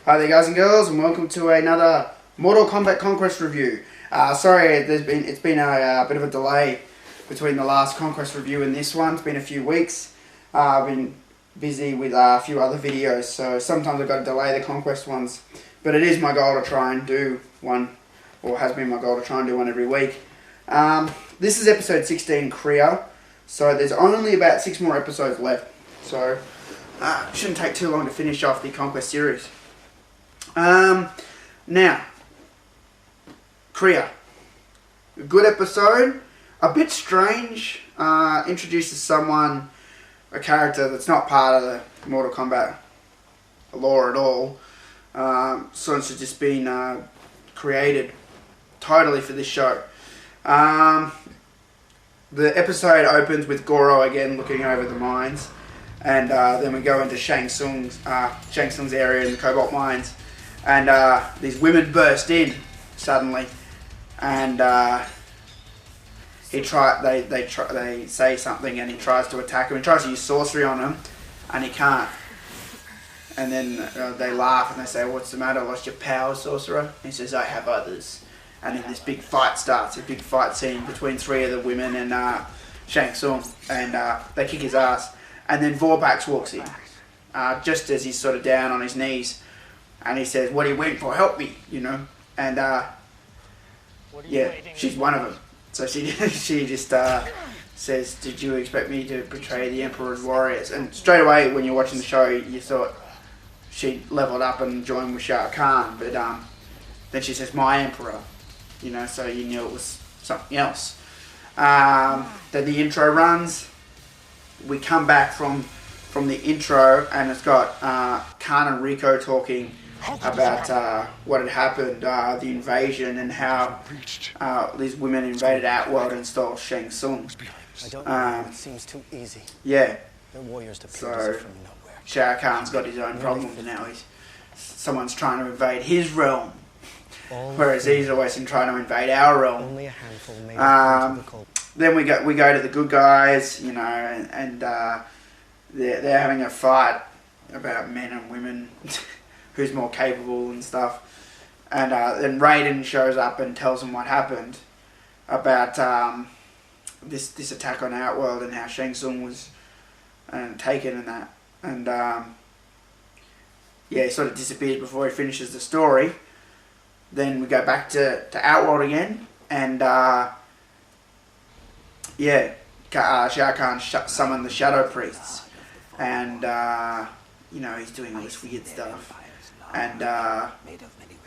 Hi there guys and girls, and welcome to another Mortal Kombat Conquest review. Sorry, it's been a bit of a delay between the last Conquest review and this one. It's been a few weeks. I've been busy with a few other videos, so sometimes I've got to delay the Conquest ones. But it is my goal to try and do one, or has been my goal to try and do one every week. This is episode 16, Kreeya. So there's only about 6 more episodes left. So it shouldn't take too long to finish off the Conquest series. Now, Kreeya. A good episode. A bit strange. Introduces a character that's not part of the Mortal Kombat lore at all. Since it's just been created totally for this show. The episode opens with Goro again looking over the mines. And then we go into Shang Tsung's area in the Cobalt mines. And these women burst in suddenly, and they say something, and he tries to attack him. He tries to use sorcery on him, and he can't. And then they laugh and they say, "What's the matter? Lost your power, sorcerer?" And he says, "I have others." And then this big fight starts, a big fight scene between 3 of the women and Shang Tsung, and they kick his ass. And then Vorpax walks in, just as he's sort of down on his knees. And he says, "What are you waiting for? Help me," you know. And yeah, she's one of them. So she just says, "Did you expect me to betray the Emperor's warriors?" And straight away, when you're watching the show, you thought she leveled up and joined with Shah Kahn. But then she says, "My Emperor," you know. So you knew it was something else. Then the intro runs. We come back from the intro, and it's got Kahn and Rico talking about what had happened, the invasion, and how these women invaded Outworld and stole Shang Tsung. It seems too easy. Yeah. The warriors appear So from nowhere. Shah Kahn's got his own problems now. Someone's trying to invade his realm, whereas he's always been trying to invade our realm. Only a handful made it into the cult. Then we go to the good guys, you know, and they're having a fight about men and women, who's more capable and stuff. And then Raiden shows up and tells them what happened about this attack on Outworld and how Shang Tsung was taken and that. And yeah, he sort of disappears before he finishes the story. Then we go back to Outworld again, and yeah, Shao Kahn summoned the Shadow Priests. And, you know, he's doing all this weird stuff. And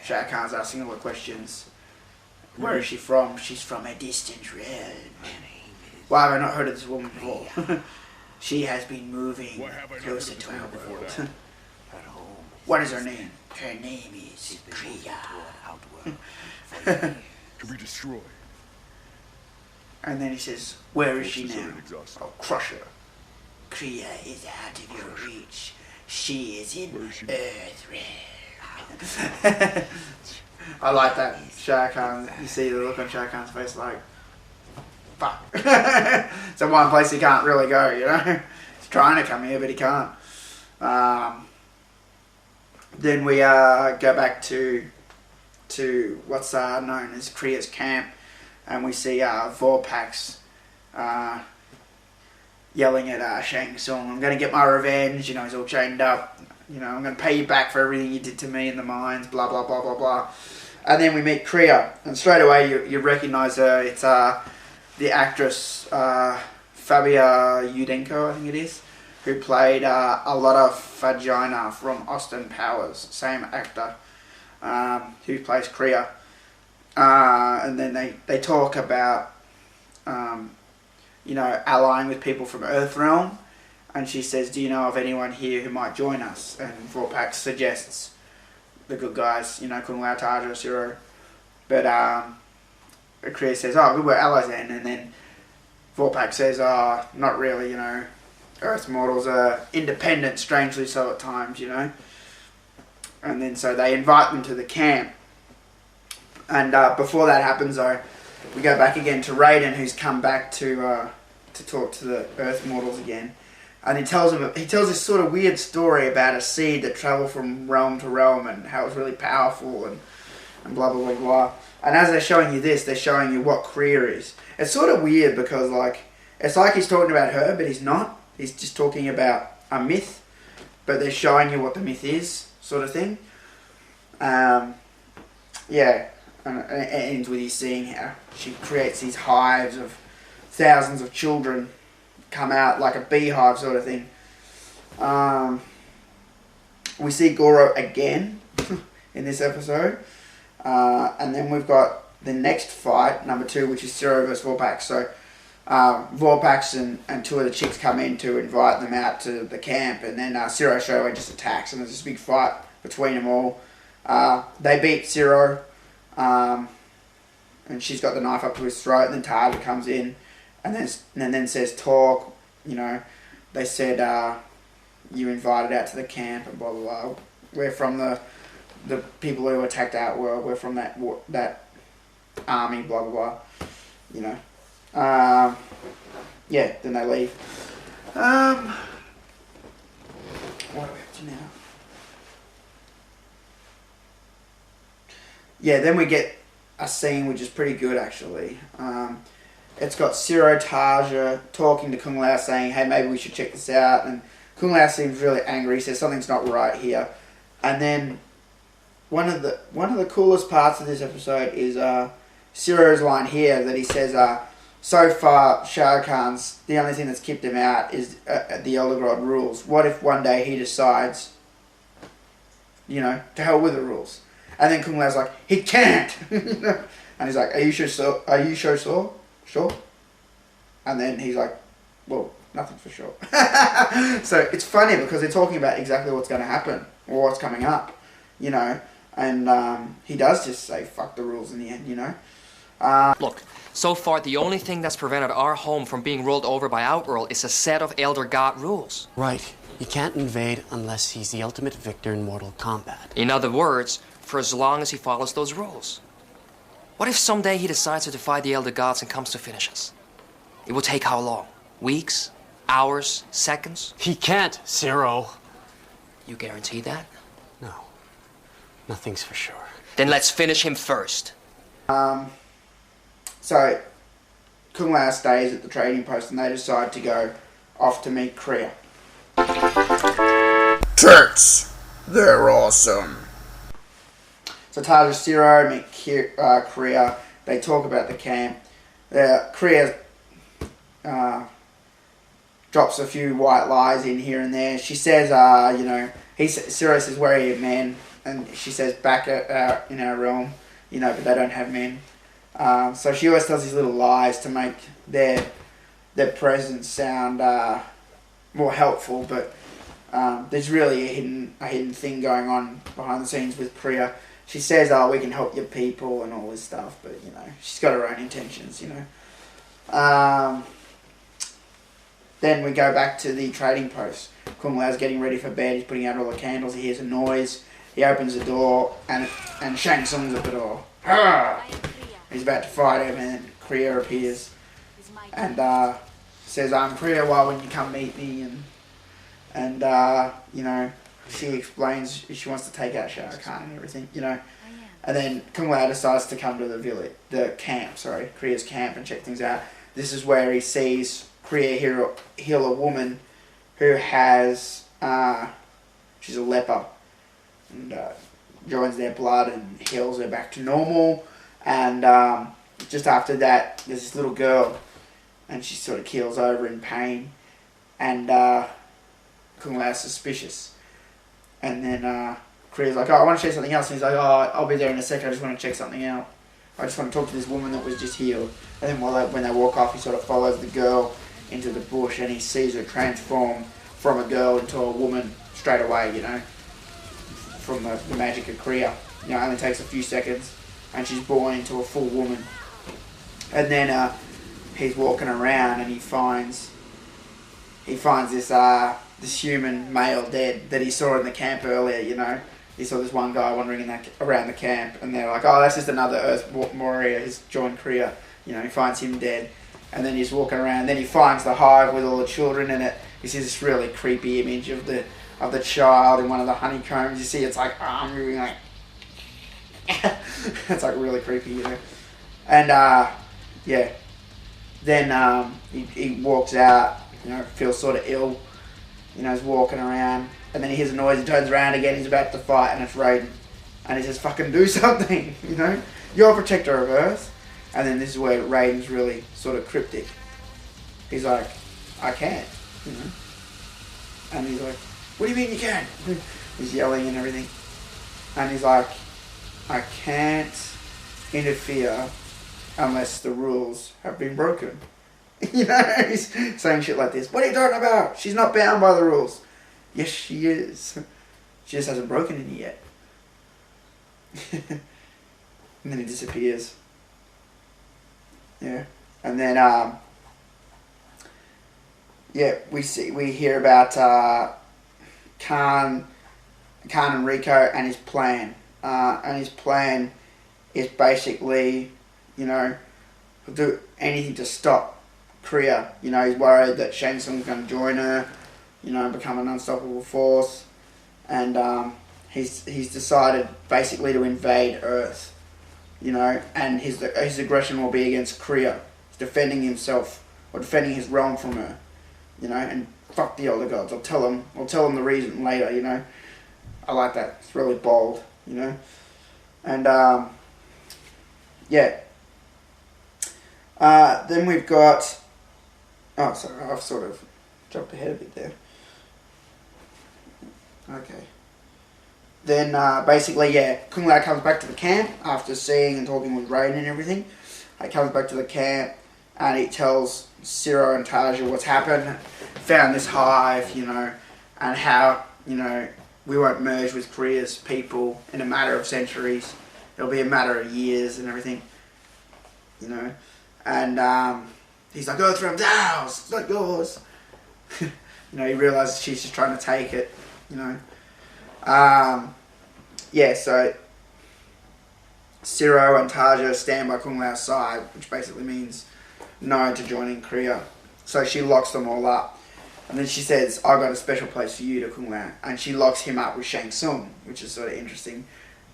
Shao Kahn's asking all the questions. Where is she from? She's from a distant realm. Why have I not heard of this woman before? She has been moving closer to our world. What is her name? Her name is Kreeya. To be destroyed. And then he says, "Where is she now? I'll crush her. Kreeya is out of your reach. She is in Earth realm." I like that. Shao Kahn, you see the look on Shao Kahn's face like, fuck. It's the one place he can't really go, you know. He's trying to come here, but he can't. Then we go back to what's known as Kreeya's camp, and we see Vorpax yelling at Shang Tsung, "I'm going to get my revenge," you know, he's all chained up, you know, "I'm going to pay you back for everything you did to me in the mines, blah, blah, blah, blah, blah." And then we meet Kreeya, and straight away you recognise her. It's the actress Fabia Udenko, I think it is, who played a lot of Vagina from Austin Powers, same actor, who plays Kreeya. And then they talk about you know, allying with people from Earthrealm, and she says, "Do you know of anyone here who might join us?" And Vorpax suggests the good guys, you know, Kung Lao, Tajo, Siro. But Kreeya says, "Oh, good, we're allies then." And then Vorpax says, "Oh, not really, you know, Earth mortals are independent, strangely so at times, you know." And then so they invite them to the camp. And before that happens, though, we go back again to Raiden, who's come back to talk to the Earth mortals again. And he tells this sort of weird story about a seed that travelled from realm to realm and how it was really powerful and blah, blah, blah, blah. And as they're showing you this, they're showing you what Kreeya is. It's sort of weird because, like, it's like he's talking about her, but he's not. He's just talking about a myth, but they're showing you what the myth is, sort of thing. Yeah, and it ends with you seeing how she creates these hives of thousands of children come out like a beehive sort of thing. We see Goro again in this episode. And then we've got the next fight, number 2, which is Zero versus Vorpax. So Vorpax and 2 of the chicks come in to invite them out to the camp, and then Zero straight away just attacks, and there's this big fight between them all. They beat Zero, and she's got the knife up to his throat, and then Tarja comes in, and then says, talk, you know, they said, you invited out to the camp, and blah, blah, blah. We're from the people who attacked Outworld, we're from that army, blah, blah, blah, you know. Yeah, then they leave. What are we up to now? Yeah, then we get a scene which is pretty good, actually. It's got Zero Tarja talking to Kung Lao, saying, hey, maybe we should check this out, and Kung Lao seems really angry. He says something's not right here. And then one of the coolest parts of this episode is Zero's line here that he says, so far Shah Khan's, the only thing that's kept him out is the Elder God rules. What if one day he decides, you know, to hell with the rules? And then Kung Lao's like, he can't! And he's like, are you sure? Are you sure? Sure? And then he's like, well, nothing for sure. So it's funny because they're talking about exactly what's going to happen or what's coming up, you know. And he does just say, fuck the rules in the end, you know. Look, so far the only thing that's prevented our home from being rolled over by Outworld is a set of Elder God rules. Right. He can't invade unless he's the ultimate victor in Mortal Kombat. In other words, for as long as he follows those rules. What if someday he decides to defy the Elder Gods and comes to finish us? It will take how long? Weeks? Hours? Seconds? He can't, Zero. You guarantee that? No. Nothing's for sure. Then let's finish him first. So Kung Lao stays at the trading post and they decide to go off to meet Kreeya. Tits! They're awesome. So Tarja, Zero meet Kreeya. They talk about the camp. Kreeya drops a few white lies in here and there. She says, you know, Zero says, where are your men? And she says, back in our realm, you know, but they don't have men. So she always tells these little lies to make their presence sound more helpful, but there's really a hidden thing going on behind the scenes with Kreeya. She says, oh, we can help your people and all this stuff, but, you know, she's got her own intentions, you know. Then we go back to the trading post. Kung Lao's getting ready for bed. He's putting out all the candles. He hears a noise. He opens the door, and Shang Tsung's at the door. Arrgh! He's about to fight him, and Kreeya appears and says, I'm Kreeya, why wouldn't you come meet me? And you know, she explains she wants to take out Shah Khan and everything, you know. And then Kung Lao decides to come to the camp, Kreeya's camp, and check things out. This is where he sees Kreeya heal a woman who has, she's a leper, and joins their blood and heals her back to normal. And just after that, there's this little girl, and she sort of keels over in pain, and Kung Lao's suspicious. And then Kreeya's like, oh, I want to check something else. And he's like, oh, I'll be there in a second, I just want to check something out. I just want to talk to this woman that was just healed. And then when they walk off, he sort of follows the girl into the bush, and he sees her transform from a girl into a woman straight away, you know, from the magic of Kreeya. You know, it only takes a few seconds, and she's born into a full woman. And then he's walking around, and he finds this human male dead that he saw in the camp earlier, you know. He saw this one guy wandering around the camp, and they're like, oh, that's just another Earth warrior who's joined Kreeya. You know, he finds him dead, and then he's walking around. Then he finds the hive with all the children in it, You see this really creepy image of the child in one of the honeycombs. You see its like arm moving like it's like really creepy, you know. And yeah, then he walks out, you know, feels sort of ill, you know, he's walking around, and then he hears a noise and turns around again. He's about to fight, and it's Raiden, and he says, "Fucking do something," you know. You're a protector of Earth. And then this is where Raiden's really sort of cryptic. He's like, "I can't," you know. And he's like, "What do you mean you can't?" He's yelling and everything. And he's like, "I can't interfere unless the rules have been broken." You know, he's saying shit like this. "What are you talking about? She's not bound by the rules." Yes, she is. She just hasn't broken any yet. And then he disappears. Yeah. And then, yeah, we hear about Khan and Rico and his plan. And his plan is basically, you know, do anything to stop Kreeya. You know, he's worried that Shang Tsung's going to join her, you know, and become an unstoppable force. And he's decided basically to invade Earth, you know, and his aggression will be against Kreeya. He's defending himself, or defending his realm from her, you know, and fuck the Elder Gods. I'll tell him the reason later, you know. I like that. It's really bold, you know. And, yeah. Then we've got... Oh, sorry, I've sort of jumped ahead a bit there. Okay. Then, basically, yeah, Kung Lao comes back to the camp after seeing and talking with Raiden and everything. He comes back to the camp and he tells Zero and Taja what's happened. Found this hive, you know, and how, you know, we won't merge with Korea's people in a matter of centuries. It'll be a matter of years and everything, you know. And he's like, "Earthrealm's ours, it's not yours." You know, he realises she's just trying to take it, you know. Yeah, so Zero and Taja stand by Kung Lao's side, which basically means no to joining Kreeya. So she locks them all up. And then she says, "I've got a special place for you to Kung Lao." And she locks him up with Shang Tsung, which is sort of interesting.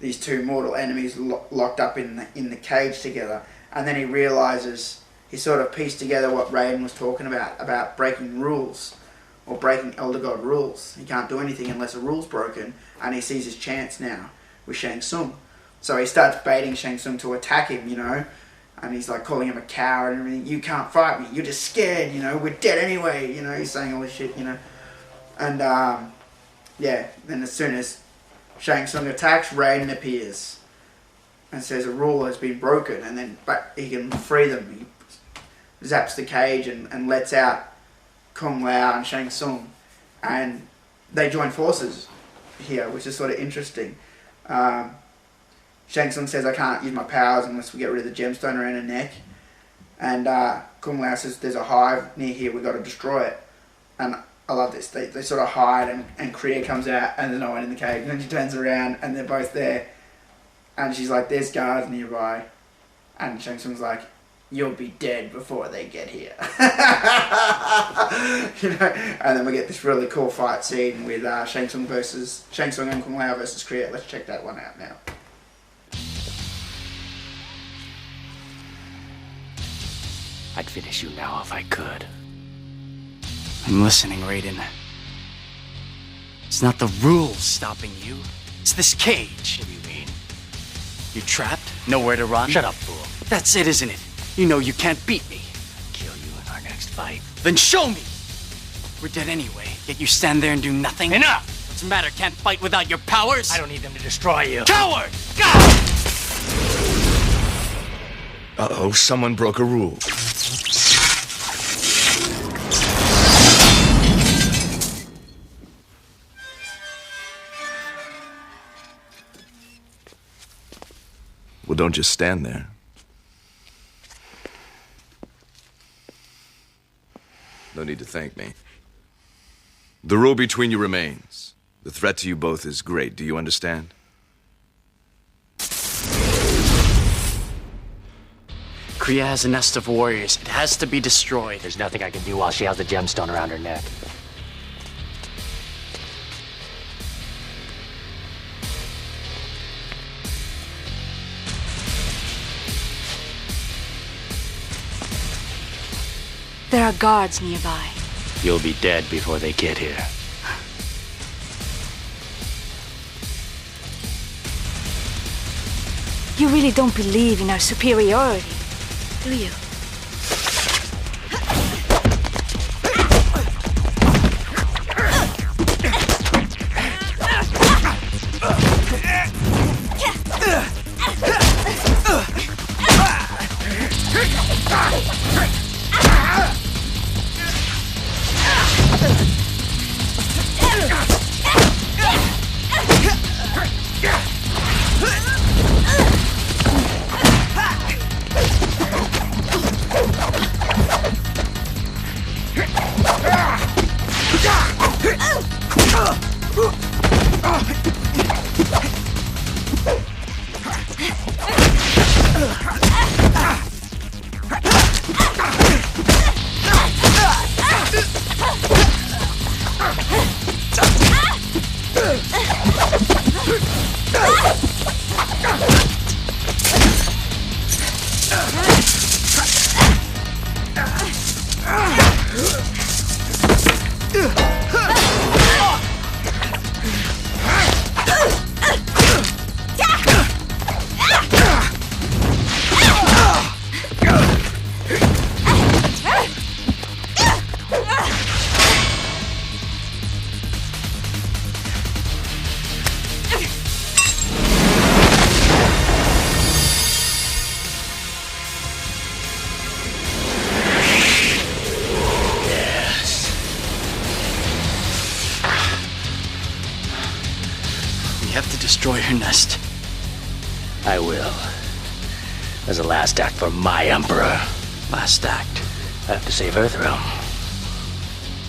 These two mortal enemies locked up in the cage together. And then he realises, he sort of pieced together what Raiden was talking about breaking rules. Or breaking Elder God rules. He can't do anything unless a rule's broken, and he sees his chance now with Shang Tsung. So he starts baiting Shang Tsung to attack him, you know, and he's like calling him a coward and everything. "You can't fight me, you're just scared, you know, we're dead anyway," you know, he's saying all this shit, you know. And yeah, then as soon as Shang Tsung attacks, Raiden appears and says a rule has been broken, and then he can free them. He zaps the cage and lets out Kung Lao and Shang Tsung, and they join forces here, which is sort of interesting. Shang Tsung says, "I can't use my powers unless we get rid of the gemstone around her neck," and Kung Lao says, "There's a hive near here, we've got to destroy it." And I love this. They sort of hide, and Kreeya comes out, and there's no one in the cave, and then she turns around, and they're both there, and she's like, "There's guards nearby," and Shang Tsung's like, "You'll be dead before they get here." You know, and then we get this really cool fight scene with Shang Tsung and Kung Lao versus Kreeya. Let's check that one out now. I'd finish you now if I could. I'm listening, Raiden. It's not the rules stopping you. It's this cage. What do you mean? You're trapped, nowhere to run. Shut up, fool. That's it, isn't it? You know you can't beat me. Kill you in our next fight. Then show me! We're dead anyway, yet you stand there and do nothing? Enough! What's the matter, can't fight without your powers? I don't need them to destroy you. Coward! Uh-oh, someone broke a rule. Well, don't just stand there. No need to thank me. The rule between you remains. The threat to you both is great. Do you understand? Kreeya has a nest of warriors. It has to be destroyed. There's nothing I can do while she has the gemstone around her neck. are guards nearby. You'll be dead before they get here. You really don't believe in our superiority, do you? Destroy her nest. I will. As a last act for my Emperor. Last act. I have to save Earthrealm.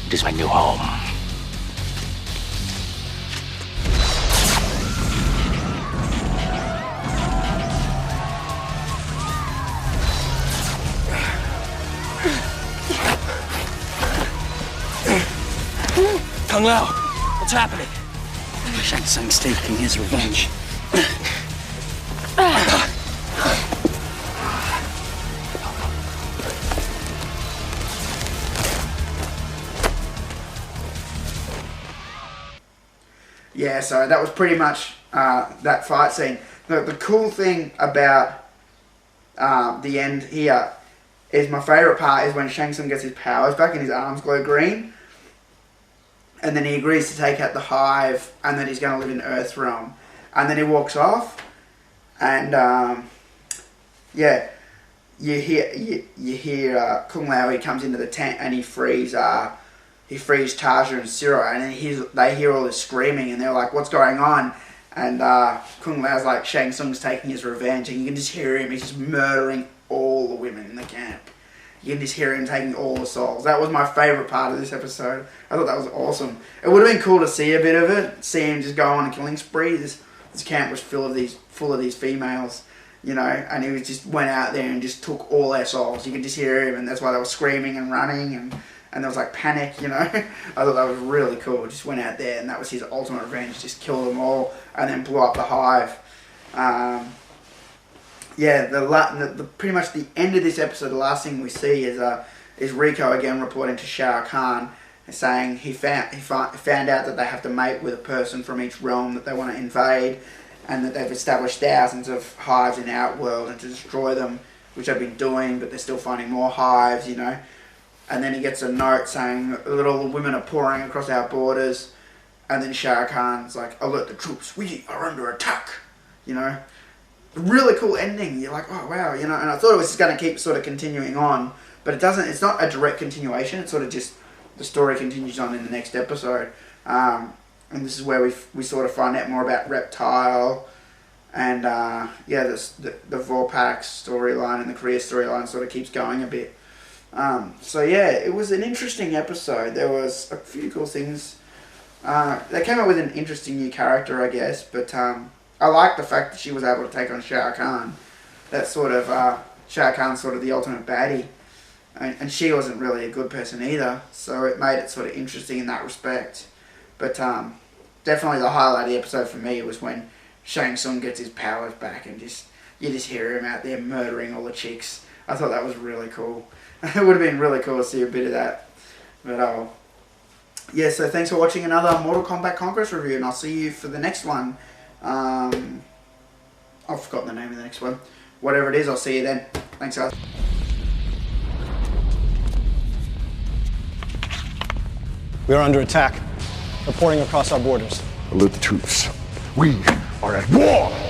It is my new home. Kung Lao, what's happening? Shang Tsung's taking his revenge. Yeah, so that was pretty much that fight scene. The cool thing about the end here is my favourite part is when Shang Tsung gets his powers back and his arms glow green. And then he agrees to take out the hive, and that he's going to live in Earthrealm. And then he walks off, and yeah, you hear Kung Lao. He comes into the tent and he frees Taja and Siro, and then they hear all this screaming, and they're like, "What's going on?" And Kung Lao's like, "Shang Tsung's taking his revenge," and you can just hear him. He's just murdering all the women in the camp. You can just hear him taking all the souls. That was my favourite part of this episode. I thought that was awesome. It would have been cool to see a bit of it, see him just go on a killing spree. This camp was full of these females, you know, and he just went out there and just took all their souls. You could just hear him, and that's why they were screaming and running, and there was like panic, you know. I thought that was really cool. Just went out there, and that was his ultimate revenge. Just kill them all, and then blew up the hive. Yeah, pretty much the end of this episode, the last thing we see is Rico again reporting to Shao Kahn, saying he found out that they have to mate with a person from each realm that they want to invade, and that they've established thousands of hives in Outworld and to destroy them, which they've been doing, but they're still finding more hives, you know. And then he gets a note saying that all the women are pouring across our borders, and then Shao Kahn's like, "Alert the troops, we are under attack," you know. Really cool ending. You're like, oh wow, you know. And I thought it was just going to keep sort of continuing on, but it doesn't. It's not a direct continuation. It's sort of just the story continues on in the next episode. And this is where we sort of find out more about Reptile, and yeah, the Vorpax storyline and the Kreeya storyline sort of keeps going a bit. So yeah, it was an interesting episode. There was a few cool things. They came up with an interesting new character, I guess, but I like the fact that she was able to take on Shao Kahn. That's sort of, Shao Kahn's sort of the ultimate baddie. And she wasn't really a good person either, so it made it sort of interesting in that respect. But definitely the highlight of the episode for me was when Shang Tsung gets his powers back and you just hear him out there murdering all the chicks. I thought that was really cool. It would have been really cool to see a bit of that. But yeah, so thanks for watching another Mortal Kombat Conquest review, and I'll see you for the next one. I've forgotten the name of the next one. Whatever it is, I'll see you then. Thanks, guys. We are under attack. Reporting across our borders. Alert the troops. We are at war!